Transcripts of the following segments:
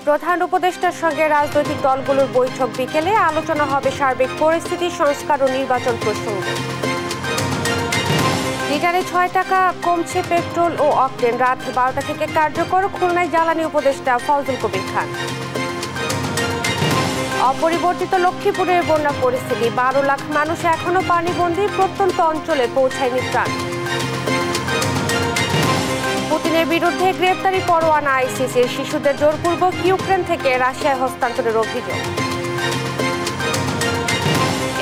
প্রধান উপদেষ্টার সঙ্গে রাজনৈতিক দলগুলোর বৈঠক বিকেলে আলোচনা হবে সার্বিক পরিস্থিতি সংস্কার ও নির্বাচন প্রসঙ্গে। লিটারে ৬ টাকা কমছে পেট্রোল ও অকটেন, রাত ১২টা থেকে কার্যকর, খুলনায় জ্বালানি উপদেষ্টা ফজল কবির খান। অপরিবর্তিত লক্ষ্মীপুরের বন্যা পরিস্থিতি, ১২ লাখ মানুষ এখনো পানিবন্দী, প্রত্যন্ত অঞ্চলে পৌঁছায়নি ত্রাণ। পুতিনের বিরুদ্ধে গ্রেপ্তারি পরোয়ানা আইসিসির, শিশুদের জোরপূর্বক ইউক্রেন থেকে রাশিয়ায় হস্তান্তরের অভিযোগ।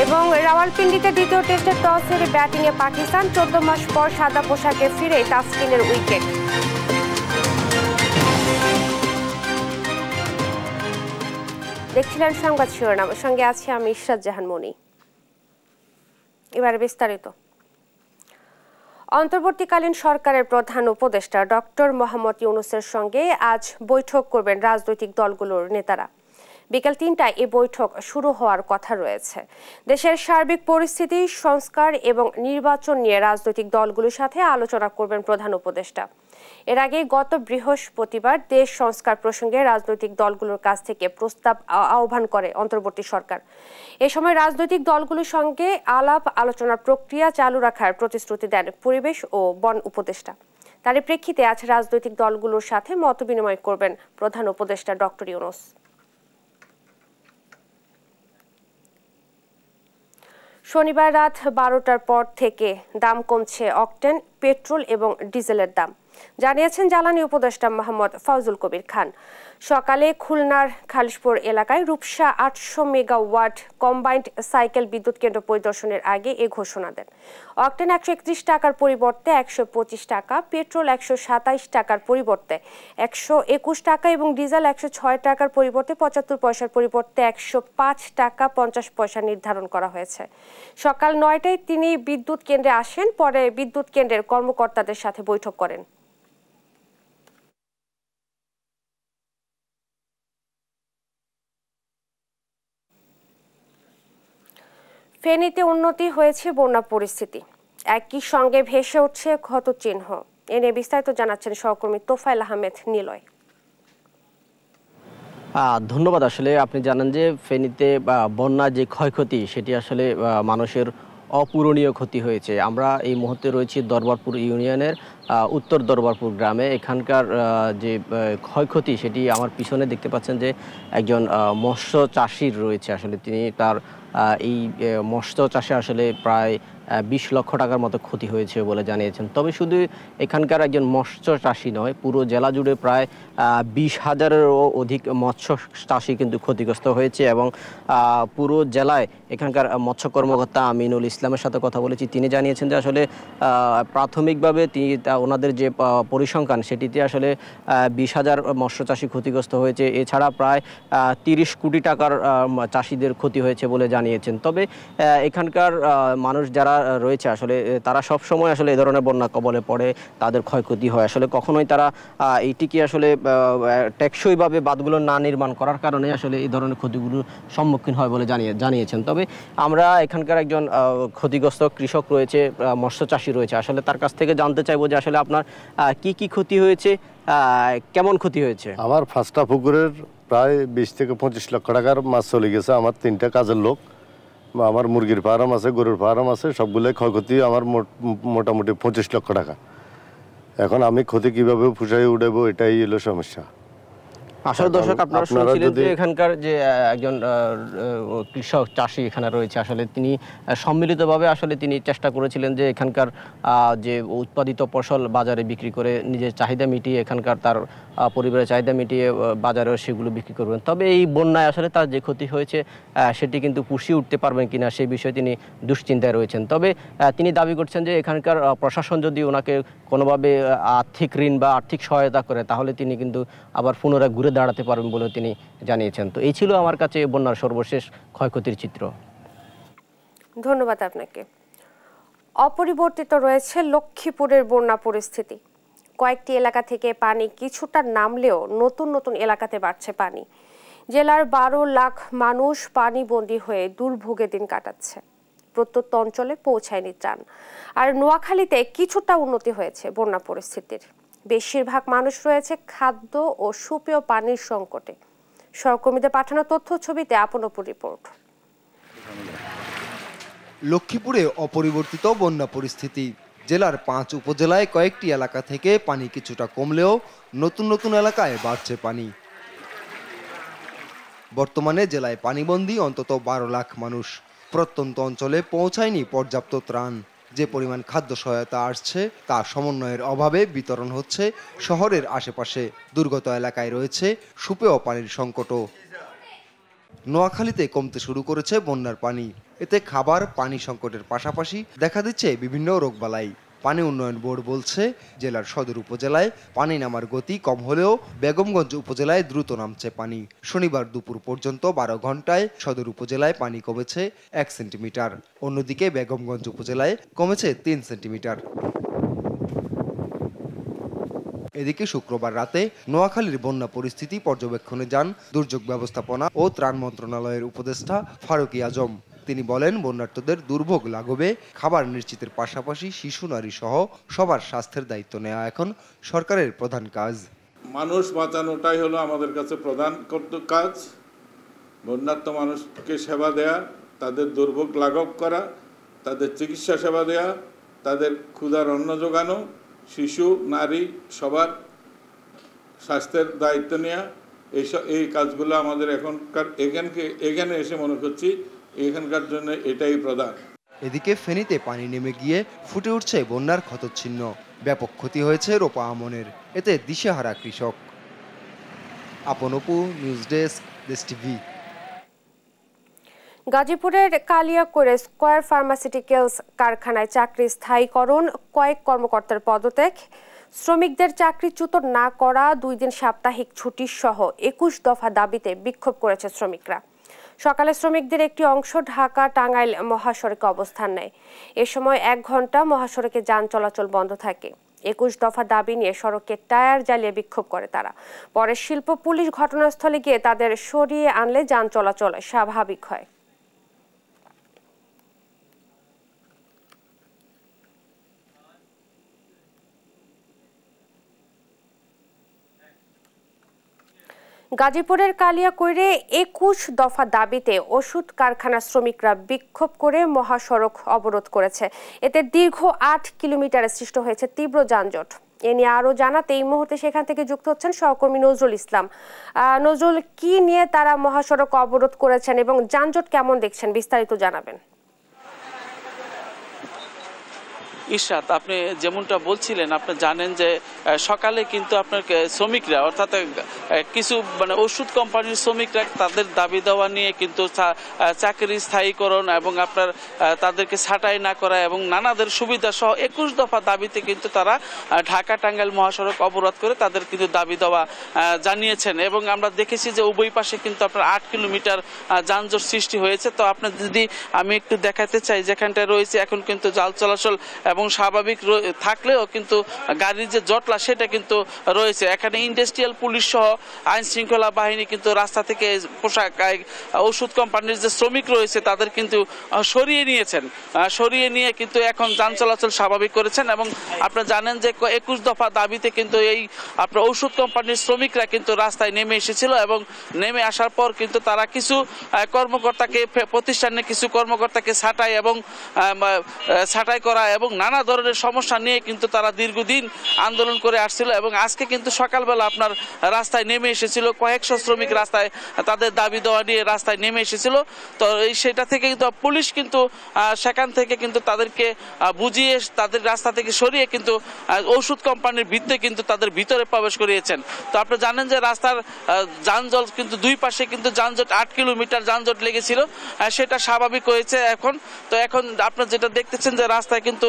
এবং রাওয়ালপিন্ডিতে দ্বিতীয় টেস্টে টস হেরে ব্যাটিংয়ে পাকিস্তান, ১৪ মাস পর সাদা পোশাকে ফিরে তাসকিনের উইকেট। দেখছিলেন সংবাদ শিরোনাম, সঙ্গে আছি আমি ইশরাত জাহান মনি। এবারে বিস্তারিত। অন্তর্বর্তীকালীন সরকারের প্রধান উপদেষ্টা ডক্টর মোহাম্মদ ইউনূসের সঙ্গে আজ বৈঠক করবেন রাজনৈতিক দলগুলোর নেতারা। বিকেল ৩টায় এই বৈঠক শুরু হওয়ার কথা রয়েছে। দেশের সার্বিক পরিস্থিতি, সংস্কার এবং নির্বাচন নিয়ে রাজনৈতিক দলগুলোর সাথে আলোচনা করবেন প্রধান উপদেষ্টা। এর আগে গত বৃহস্পতিবার দেশ সংস্কার প্রসঙ্গে রাজনৈতিক দলগুলোর কাছ থেকে প্রস্তাব আহ্বান করে অন্তর্বর্তী সরকার। এ সময় রাজনৈতিক দলগুলোর সঙ্গে আলাপ আলোচনার প্রক্রিয়া চালু রাখার প্রতিশ্রুতি দেন পরিবেশ ও বন উপদেষ্টা। তারই প্রেক্ষিতে আজ রাজনৈতিক দলগুলোর সাথে মতবিনিময় করবেন প্রধান উপদেষ্টা ডক্টর ইউনূস। শনিবার রাত ১২টার পর থেকে দাম কমছে অকটেন, পেট্রোল এবং ডিজেলের দাম, জানিয়েছেন জ্বালানি উপদেষ্টা মোহাম্মদ ফজল কবির খান। সকালে খুলনার খালিশপুর এলাকায় রূপসা ৮০০ মেগাওয়াট কম্বাইন্ড সাইকেল বিদ্যুৎ কেন্দ্র পরিদর্শনের আগে এ ঘোষণা দেন। অকটেন ১৩১ টাকার পরিবর্তে ১২৫ টাকা, পেট্রোল ১২৭ টাকার পরিবর্তে ১২১ টাকা এবং ডিজেল ১০৬ টাকার পরিবর্তে ৭৫ পয়সার পরিবর্তে ১০৫ টাকা ৫০ পয়সা নির্ধারণ করা হয়েছে। সকাল ৯টায় তিনি বিদ্যুৎ কেন্দ্রে আসেন, পরে বিদ্যুৎ কেন্দ্রের কর্মকর্তাদের সাথে বৈঠক করেন। ফেনীতে উন্নতি হয়েছে বন্যা পরিস্থিতি, একই সঙ্গে ভেসে উঠছে ক্ষত চিহ্ন। এ নিয়ে বিস্তারিত জানাচ্ছেন সহকর্মী তোফায়েল আহমেদ নিলয়। ধন্যবাদ। আসলে আপনি জানেন যে ফেনীতে বন্যা যে ক্ষয়ক্ষতি সেটি আসলে মানুষের অপূরণীয় ক্ষতি হয়েছে। আমরা এই মুহূর্তে রয়েছি দরবারপুর ইউনিয়নের উত্তর দরবারপুর গ্রামে। এখানকার যে ক্ষয়ক্ষতি সেটি আমার পিছনে দেখতে পাচ্ছেন যে একজন মৎস্য চাষির রয়েছে। আসলে তিনি তার এই মৎস্য চাষে আসলে প্রায় ২০ লক্ষ টাকার মতো ক্ষতি হয়েছে বলে জানিয়েছেন। তবে শুধু এখানকার একজন মৎস্য চাষি নয়, পুরো জেলা জুড়ে প্রায় ২০,০০০-এরও অধিক মৎস্য চাষি কিন্তু ক্ষতিগ্রস্ত হয়েছে। এবং পুরো জেলায় এখানকার মৎস্য কর্মকর্তা আমিনুল ইসলামের সাথে কথা বলেছি। তিনি জানিয়েছেন যে আসলে প্রাথমিকভাবে ওনাদের যে পরিসংখ্যান সেটিতে আসলে ২০,০০০ মৎস্য চাষি ক্ষতিগ্রস্ত হয়েছে। এছাড়া প্রায় ৩০ কোটি টাকার চাষিদের ক্ষতি হয়েছে বলে জানিয়েছেন। তবে এখানকার মানুষ যারা রয়েছে আসলে তারা সব সময় আসলে এই ধরনের বন্যা কবলে পড়ে, তাদের ক্ষয়ক্ষতি হয়। আসলে কখনোই তারা এইটিকে আসলে টেকসইভাবে বাঁধগুলো না নির্মাণ করার কারণে আসলে এই ধরনের ক্ষতিগুলোর সম্মুখীন হয় বলে জানিয়েছেন। তবে আমরা এখানকার একজন ক্ষতিগ্রস্ত কৃষক রয়েছে, মৎস্য চাষি রয়েছে, আসলে তার কাছ থেকে জানতে চাইবো যে আসলে আপনার কি কি ক্ষতি হয়েছে, কেমন ক্ষতি হয়েছে? আমার ৫টা পুকুরের প্রায় ২০ থেকে ২৫ লক্ষ টাকার মাছ চলে গেছে। আমার ৩টা কাজের লোক, আমার মুরগির ফার্ম আছে, গরুর ফার্ম আছে, সবগুলোই ক্ষয়ক্ষতি আমার মোটামুটি ২৫ লক্ষ টাকা। এখন আমি ক্ষতি কিভাবে পুষাই উঠাবো, এটাই হলো সমস্যা। আসলে দর্শক, আপনারা শুনছিলেন যে এখানকার যে একজন কৃষক চাষি এখানে রয়েছে, আসলে তিনি সম্মিলিতভাবে আসলে তিনি চেষ্টা করেছিলেন যে এখানকার যে উৎপাদিত ফসল বাজারে বিক্রি করে নিজের চাহিদা মিটিয়ে, এখানকার তার পরিবারের চাহিদা মিটিয়ে বাজারেও সেগুলো বিক্রি করবেন। তবে এই বন্যায় আসলে তার যে ক্ষতি হয়েছে সেটি কিন্তু পুষিয়ে উঠতে পারবেন কিনা সেই বিষয়ে তিনি দুশ্চিন্তায় রয়েছেন। তবে তিনি দাবি করছেন যে এখানকার প্রশাসন যদি ওনাকে কোনোভাবে আর্থিক ঋণ বা আর্থিক সহায়তা করে তাহলে তিনি কিন্তু আবার পুনরায় ঘুরে দাঁড়াতে পারবেন বলে তিনি জানিয়েছেন। তো এই ছিল আমার কাছে বন্যার সর্বশেষ ক্ষয়ক্ষতির চিত্র। ধন্যবাদ আপনাকে। অপরিবর্তিত রয়েছে লক্ষ্মীপুরের বন্যা পরিস্থিতি। কয়েকটি এলাকা থেকে পানি কিছুটা নামলেও নতুন নতুন এলাকাতে বাড়ছে পানি। জেলার ১২ লাখ মানুষ পানিবন্দী হয়ে দুর্ভোগে দিন কাটাচ্ছে। প্রত্যন্ত অঞ্চলে পৌঁছায়নি ত্রাণ। আর নোয়াখালীতে কিছুটা উন্নতি হয়েছে বন্যা পরিস্থিতির। বেশিরভাগ মানুষ রয়েছে খাদ্য ও সুপেয় পানির সংকটে। সহকর্মীদের পাঠানো তথ্য ছবিতে আপনপুর রিপোর্ট। লক্ষ্মীপুরে অপরিবর্তিত বন্যা পরিস্থিতি। জেলার 5 উপজেলায় কয়েকটি এলাকা থেকে পানি কিছুটা কমলেও নতুন নতুন এলাকায় বাড়ছে পানি। বর্তমানে জেলায় পানিবন্দী অন্তত 12 লাখ মানুষ। প্রত্যন্ত অঞ্চলে পৌঁছায়নি পর্যাপ্ত ত্রাণ। যে পরিমাণ খাদ্য সহায়তা আসছে তা সমন্বয়ের অভাবে বিতরণ হচ্ছে শহরের আশেপাশে। দুর্গত এলাকায় রয়েছে সুপেয় পানির সংকটও। নোয়াখালীতে কমতে শুরু করেছে বন্যার পানি। এতে খাবার পানি সংকটের পাশাপাশি দেখা দিচ্ছে বিভিন্ন রোগবালাই। পানি উন্নয়ন বোর্ড বলছে, জেলার সদর উপজেলায় পানি নামার গতি কম হলেও বেগমগঞ্জ উপজেলায় দ্রুত নামছে পানি। শনিবার দুপুর পর্যন্ত 12 ঘন্টায় সদর উপজেলায় পানি কমেছে 1 সেন্টিমিটার। অন্যদিকে বেগমগঞ্জ উপজেলায় কমেছে 3 সেন্টিমিটার। এদিকে শুক্রবার রাতে নোয়াখালীর বন্যা পরিস্থিতি পর্যবেক্ষণে যান দুর্যোগ ব্যবস্থাপনা ও ত্রাণ মন্ত্রণালয়ের উপদেষ্টা ফারুক আজম। তিনি বলেন, বন্যার্তদের দুর্ভোগ লাঘবে খাবার নিশ্চিতের পাশাপাশি শিশু নারী সহ সবার স্বাস্থ্যের দায়িত্ব নেওয়া এখন সরকারের প্রধান কাজ। মানুষ বাঁচানোটাই হলো আমাদের কাছে প্রধান কাজ। বন্যার্ত মানুষকে সেবা দেয়া, তাদের দুর্ভোগ লাঘব করা, তাদের চিকিৎসা সেবা দেয়া, তাদের ক্ষুধার অন্ন যোগানো, শিশু নারী সবার স্বাস্থ্যের দায়িত্ব নেওয়া, এই কাজগুলো আমাদের এখানে এসে মনে করছি এখানকার জন্য এটাই প্রধান। এদিকে ফেনীতে পানি নেমে গিয়ে ফুটে উঠছে বন্যার ক্ষতচিহ্ন। ব্যাপক ক্ষতি হয়েছে রোপা আমনের। এতে দিশেহারা কৃষক। আপনপু, নিউজ ডেস্ক, দেশ টিভি। গাজীপুরের কালিয়াকৈরে স্কয়ার ফার্মাসিউটিক্যালস কারখানায় চাকরি স্থায়ীকরণ, কয়েক কর্মকর্তার পদত্যাগ, শ্রমিকদের চাকরিচ্যুত না করা, 2 দিন সাপ্তাহিক ছুটি সহ 21 দফা দাবিতে বিক্ষোভ করেছে শ্রমিকরা। সকালে শ্রমিকদের একটি অংশ ঢাকা টাঙ্গাইল মহাসড়কে অবস্থান নেয়। এ সময় 1 ঘন্টা মহাসড়কে যান চলাচল বন্ধ থাকে। 21 দফা দাবি নিয়ে সড়কে টায়ার জ্বালিয়ে বিক্ষোভ করে তারা। পরে শিল্প পুলিশ ঘটনাস্থলে গিয়ে তাদের সরিয়ে আনলে যান চলাচল স্বাভাবিক হয়। গাজীপুরের কালিয়াকৈরে 21 দফা দাবিতে ওষুধ কারখানার শ্রমিকরা বিক্ষোভ করে মহাসড়ক অবরোধ করেছে। এতে দীর্ঘ 8 কিলোমিটারে সৃষ্টি হয়েছে তীব্র যানজট। এ নিয়ে আরো জানাতে এই মুহূর্তে সেখান থেকে যুক্ত হচ্ছেন সহকর্মী নজরুল ইসলাম। নজরুল, কি নিয়ে তারা মহাসড়ক অবরোধ করেছেন এবং যানজট কেমন দেখছেন, বিস্তারিত জানাবেন। ইশরাত, আপনি যেমনটা বলছিলেন, আপনি জানেন যে সকালে কিন্তু আপনার শ্রমিকরা অর্থাৎ কিছু ওষুধ কোম্পানির শ্রমিকরা তাদের দাবি দেওয়া নিয়ে কিন্তু চাকরি স্থায়ীকরণ এবং আপনার তাদেরকে ছাঁটাই না করা এবং নানাদের সুবিধা সহ 21 দফা দাবিতে কিন্তু তারা ঢাকা টাঙ্গাইল মহাসড়ক অবরোধ করে তাদের কিন্তু দাবি দেওয়া জানিয়েছেন। এবং আমরা দেখেছি যে উভয় পাশে কিন্তু আপনার 8 কিলোমিটার যানজট সৃষ্টি হয়েছে। তো আপনার যদি আমি একটু দেখাতে চাই, যেখানটায় রয়েছে এখন কিন্তু যান চলাচল এবং স্বাভাবিক থাকলেও কিন্তু গাড়ির যে জটলা সেটা কিন্তু রয়েছে। এখানে ইন্ডাস্ট্রিয়াল পুলিশ সহ আইন শৃঙ্খলা বাহিনী কিন্তু রাস্তা থেকে পোশাক ওষুধ কোম্পানির যে শ্রমিক রয়েছে তাদের কিন্তু সরিয়ে নিয়েছেন। সরিয়ে নিয়ে কিন্তু এখন যান চলাচল স্বাভাবিক করেছেন। এবং আপনারা জানেন যে 21 দফা দাবিতে কিন্তু এই আপনার ওষুধ কোম্পানির শ্রমিকরা কিন্তু রাস্তায় নেমে এসেছিল এবং নেমে আসার পর কিন্তু তারা কিছু কর্মকর্তাকে প্রতিষ্ঠানের কিছু কর্মকর্তাকে ছাঁটাই করা এবং নানা ধরনের সমস্যা নিয়ে কিন্তু তারা দীর্ঘদিন আন্দোলন করে আসছিল। এবং আজকে কিন্তু সকালবেলা আপনার রাস্তায় নেমে এসেছিল কয়েকশো শ্রমিক, রাস্তায় তাদের দাবি দেওয়া নিয়ে রাস্তায় নেমে এসেছিল। তো সেটা থেকে কিন্তু পুলিশ কিন্তু সেখান থেকে কিন্তু তাদেরকে বুঝিয়ে তাদের রাস্তা থেকে সরিয়ে কিন্তু ওষুধ কোম্পানির ভিতরে কিন্তু তাদের ভিতরে প্রবেশ করিয়েছেন। তো আপনি জানেন যে রাস্তার যানজট কিন্তু দুই পাশে কিন্তু যানজট 8 কিলোমিটার যানজট লেগেছিল, সেটা স্বাভাবিক হয়েছে এখন। তো এখন আপনারা যেটা দেখতেছেন যে রাস্তায় কিন্তু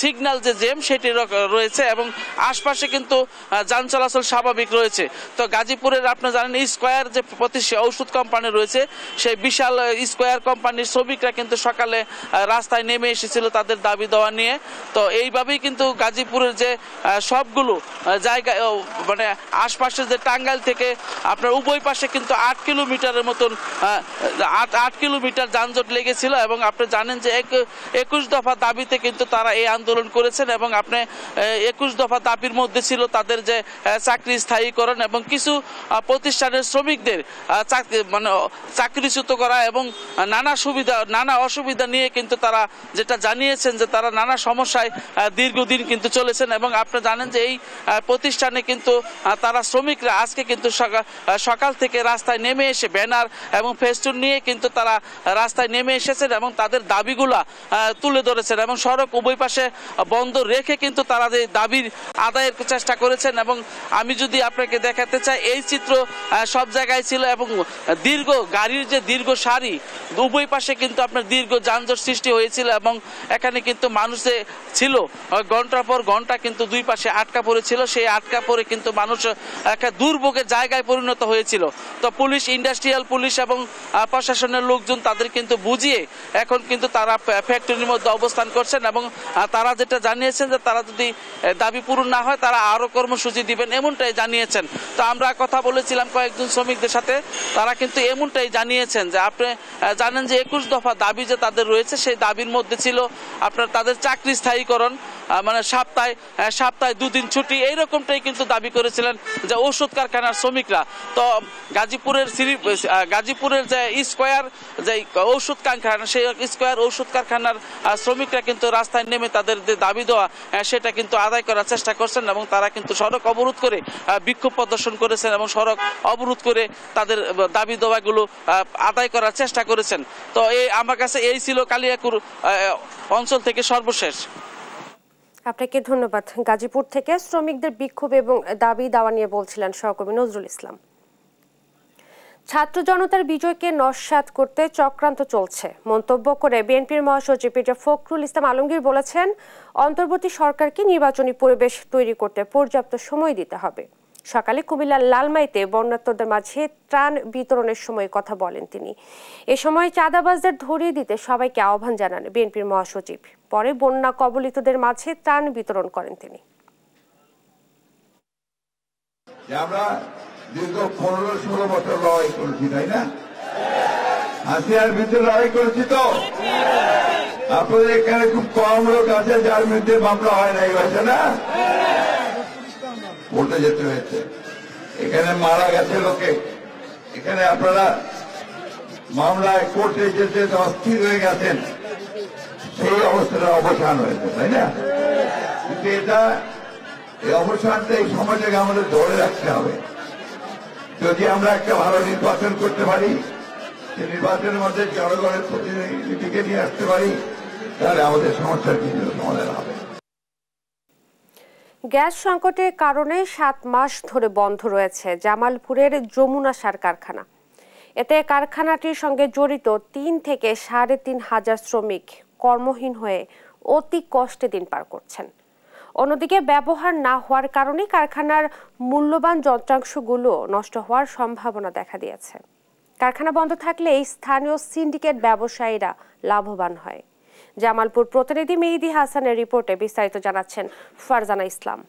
সিগন্যাল যে জ্যাম সেটি রয়েছে এবং আশপাশে কিন্তু যান চলাচল স্বাভাবিক রয়েছে। তো গাজীপুরের আপনি জানেন স্কয়ার যে ওষুধ কোম্পানি রয়েছে, সেই বিশাল স্কয়ার কোম্পানির শ্রমিকরা কিন্তু সকালে রাস্তায় নেমে এসেছিল তাদের দাবি দেওয়া নিয়ে। তো এইভাবেই কিন্তু গাজীপুরের যে সবগুলো জায়গায় আশপাশের যে টাঙ্গাইল থেকে আপনার উভয় পাশে কিন্তু 8 কিলোমিটারের মতন 8 কিলোমিটার যানজট লেগেছিল। এবং আপনি জানেন যে 21 দফা দাবিতে দাবিতে কিন্তু তারা এই আন্দোলন করেছেন এবং আপনি 21 দফা দাবির মধ্যে ছিল তাদের যে চাকরি স্থায়ীকরণ এবং কিছু প্রতিষ্ঠানের শ্রমিকদের চাকরিচ্যুত করা এবং নানা অসুবিধা নিয়ে কিন্তু তারা যেটা জানিয়েছেন যে তারা নানা সমস্যায় দীর্ঘদিন কিন্তু চলেছেন। এবং আপনি জানেন যে এই প্রতিষ্ঠানে কিন্তু তারা শ্রমিকরা আজকে কিন্তু সকাল থেকে রাস্তায় নেমে এসে ব্যানার এবং ফেস্টুন নিয়ে কিন্তু তারা রাস্তায় নেমে এসেছেন এবং তাদের দাবিগুলা তুলে ধরেছেন এবং সড়ক উভয় পাশে বন্ধ রেখে কিন্তু তারা যে দাবির আদায়ের চেষ্টা করেছেন। এবং আমি যদি আপনাকে দেখাতে চাই এই চিত্র সব জায়গায় ছিল এবং গাড়ির যে দীর্ঘ সারি উভয় পাশে কিন্তু আপনার দীর্ঘ যানজট সৃষ্টি হয়েছিল এবং এখানে কিন্তু মানুষ যে ছিল ঘন্টার পর ঘন্টা কিন্তু দুই পাশে আটকা পড়েছিল, সেই আটকা পড়ে কিন্তু মানুষ একটা দুর্ভোগের জায়গায় পরিণত হয়েছিল। তো পুলিশ, ইন্ডাস্ট্রিয়াল পুলিশ এবং প্রশাসনের লোকজন তাদের কিন্তু বুঝিয়ে এখন কিন্তু তারা ফ্যাক্টরির মধ্যে অবস্থান করছেন এবং তারা যেটা জানিয়েছেন যে তারা যদি দাবি পূরণ না হয় তারা আরও কর্মসূচি দিবেন এমনটাই জানিয়েছেন। তো আমরা কথা বলেছিলাম কয়েকজন শ্রমিকদের সাথে, তারা কিন্তু এমনটাই জানিয়েছেন যে আপনি জানেন যে 21 দফা দাবি যে তাদের রয়েছে সেই দাবির মধ্যে ছিল আপনার তাদের চাকরি স্থায়ীকরণ, মানে সপ্তাহে 2 দিন ছুটি, এইরকমটাই কিন্তু দাবি করেছিলেন যে ওষুধ কারখানার শ্রমিকরা। তো গাজীপুরের যে স্কয়ার যে ঔষধ কারখানা, সেই স্কয়ার ঔষধ কারখানার শ্রমিকরা কিন্তু রাস্তায় নেমে তাদের যে দাবি দেওয়া সেটা কিন্তু আদায় করার চেষ্টা করছেন এবং তারা কিন্তু সড়ক অবরোধ করে বিক্ষোভ প্রদর্শন করেছেন এবং সড়ক অবরোধ করে তাদের দাবি দেওয়াগুলো আদায় করার চেষ্টা করেছেন। তো আমার কাছে এই ছিল কালিয়াকুর অঞ্চল থেকে সর্বশেষ। আপনাকে ধন্যবাদ। গাজীপুর থেকে শ্রমিকদের বিক্ষোভ এবং দাবি দাওয়া নিয়ে বলছিলেন সহকর্মী নজরুল ইসলাম। ছাত্র জনতার বিজয়কে নস্যাৎ করতে চক্রান্ত চলছে মন্তব্য করে বিএনপির মহাসচিব মির্জা ফখরুল ইসলাম আলমগীর বলেছেন, অন্তর্বর্তী সরকারকে নির্বাচনী পরিবেশ তৈরি করতে পর্যাপ্ত সময় দিতে হবে। সকালে কুমিল্লার লালমাইতে বন্যার্তদের মাঝে ত্রাণ বিতরণের সময় কথা বলেন তিনি। এ সময় চাঁদাবাজদের ধরিয়ে দিতে সবাইকে আহ্বান জানান বিএনপির মহাসচিব। পরে বন্যা কবলিতদের মাঝে ত্রাণ বিতরণ করেন তিনি। আমরা দীর্ঘ 15-16 বছর লড়াই করেছি, তাই না? হাসিনার বিরুদ্ধে লড়াই করেছি। তো আপনাদের এখানে খুব কম লোক আছে যার বিরুদ্ধে মামলা হয় নাই, হয়েছে না? কোর্টে যেতে হয়েছে, এখানে মারা গেছে লোকে, এখানে আপনারা মামলায় কোর্টে যেতে অস্থির হয়ে গেছেন, সেই অবস্থাটা অবসান হয়েছে, তাই না? কিন্তু এই অবসানটা এই সমাজকে আমাদের ধরে রাখতে হবে। যদি আমরা একটা ভালো নির্বাচন করতে পারি, সেই নির্বাচনের মধ্যে জনগণের প্রতিনিধিকে নিয়ে আসতে পারি, তাহলে আমাদের সমস্যার কিছু সমাধান হবে। গ্যাস সংকটের কারণে 7 মাস ধরে বন্ধ রয়েছে জামালপুরের যমুনা সার কারখানা। এতে কারখানাটির সঙ্গে জড়িত 3 থেকে 3.5 হাজার শ্রমিক কর্মহীন হয়ে অতি কষ্টে দিন পার করছেন। অন্যদিকে ব্যবহার না হওয়ার কারণে কারখানার মূল্যবান যন্ত্রাংশগুলো নষ্ট হওয়ার সম্ভাবনা দেখা দিয়েছে। কারখানা বন্ধ থাকলে এই স্থানীয় সিন্ডিকেট ব্যবসায়ীরা লাভবান হয়। জামালপুর প্রতিনিধি মেহেদী হাসানের রিপোর্টে বিস্তারিত জানাচ্ছেন ফারজানা ইসলাম।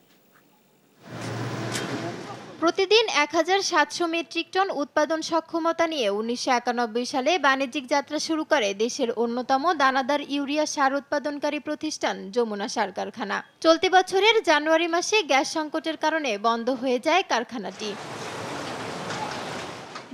প্রতিদিন 1700 মেট্রিক টন উৎপাদন সক্ষমতা নিয়ে 1991 সালে বাণিজ্যিক যাত্রা শুরু করে দেশের অন্যতম দানাদার ইউরিয়া সার উৎপাদনকারী প্রতিষ্ঠান যমুনা সার কারখানা। চলতি বছরের জানুয়ারি মাসে গ্যাস সংকটের কারণে বন্ধ হয়ে যায় কারখানাটি।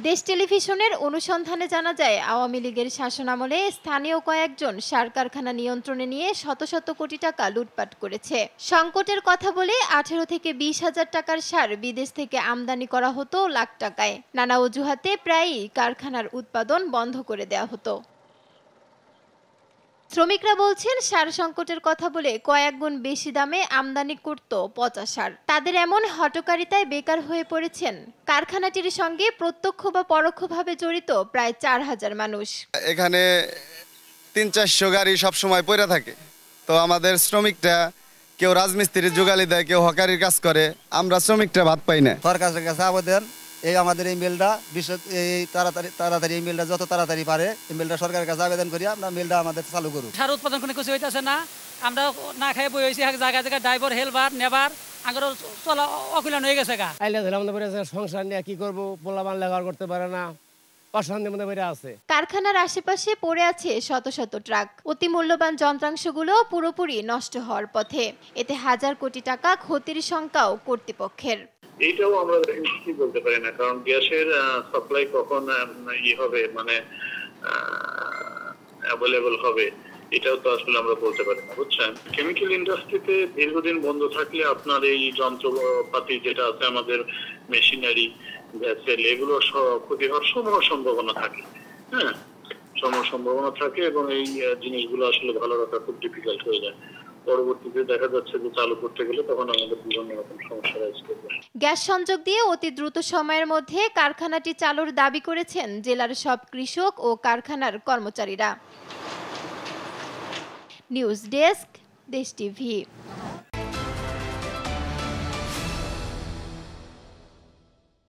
দেশ টেলিভিশনের অনুসন্ধানে জানা যায়, আওয়ামী লীগের শাসনামলে স্থানীয় কয়েকজন সার কারখানা নিয়ন্ত্রণে নিয়ে শত শত কোটি টাকা লুটপাট করেছে। সংকটের কথা বলে 18 থেকে 20 হাজার টাকার সার বিদেশ থেকে আমদানি করা হতো লাখ টাকায়। নানা অজুহাতে প্রায়ই কারখানার উৎপাদন বন্ধ করে দেওয়া হতো। শ্রমিকরা বলছেন, সার সংকটের কথা বলে কয়েক গুণ বেশি দামে আমদানি করত পচা সার। তাদের এমন হঠকারিতায় বেকার হয়ে পড়েছেন কারখানাটির সঙ্গে প্রত্যক্ষ বা পরোক্ষভাবে জড়িত প্রায় 4000 মানুষ। এখানে 300-400 গাড়ি সবসময় পড়ে থাকে। তো আমাদের শ্রমিকরা কেউ রাজমিস্ত্রির জোগালি দেয়, কেউ হকারির কাজ করে, আমরা শ্রমিকরা ভাত পাই না। সরকারের কাছে আবেদন, এই আমাদের এই মিলটা তাড়াতাড়ি এই মিলটা যত তাড়াতাড়ি পারে এই মিলটা সরকারের কাছে আবেদন করি আমরা মিলটা আমাদের চালু করুক। সার উৎপাদন কোনো কিছু হইতেছে না, আমরা না খেয়ে বই হয়েছি, জায়গায় জায়গায় ড্রাইভার হেলবার নেবার আগে চলা অকুলান হয়ে গেছে গা। আইলে ধরে আমাদের সংসার নিয়ে কি করবো, পোলাবান লেখার করতে পারে না, অশান্তির মধ্যে বেড়ে আছে। কারখানার আশেপাশে পড়ে আছে শত শত ট্রাক। অতি মূল্যবান যন্ত্রাংশগুলো পুরোপুরি নষ্ট হওয়ার পথে। এতে হাজার কোটি টাকা ক্ষতির শঙ্কাও কর্তৃপক্ষের। এইটাও আমরা কি বলতে পারি না, কারণ গ্যাসের সাপ্লাই কখন হবে, মানে অ্যাভেলেবল হবে, এটাও তো আসলে আমরা বলতে পারি না, বুঝছেন। কেমিক্যাল ইন্ডাস্ট্রিতে দীর্ঘদিন বন্ধ থাকলে আপনার এই যন্ত্রপাতি যেটা আছে, আমাদের মেশিনারি, ভেসেল, এগুলো ক্ষতি হওয়ার সম্ভাবনা থাকে। হ্যাঁ, সম্ভাবনা থাকে এবং এই জিনিসগুলো আসলে ভালো রাখা খুব ডিফিকাল্ট হয়ে যায়। পরবর্তীতে দেখা যাচ্ছে যে চালু করতে গেলে তখন আমাদের বিভিন্ন রকম সমস্যা আসবে। গ্যাস সংযোগ দিয়ে অতি দ্রুত সময়ের মধ্যে কারখানাটি চালুর দাবি করেছেন জেলার সব কৃষক ও কারখানার কর্মচারীরা। নিউজ ডেস্ক, দেশ টিভি।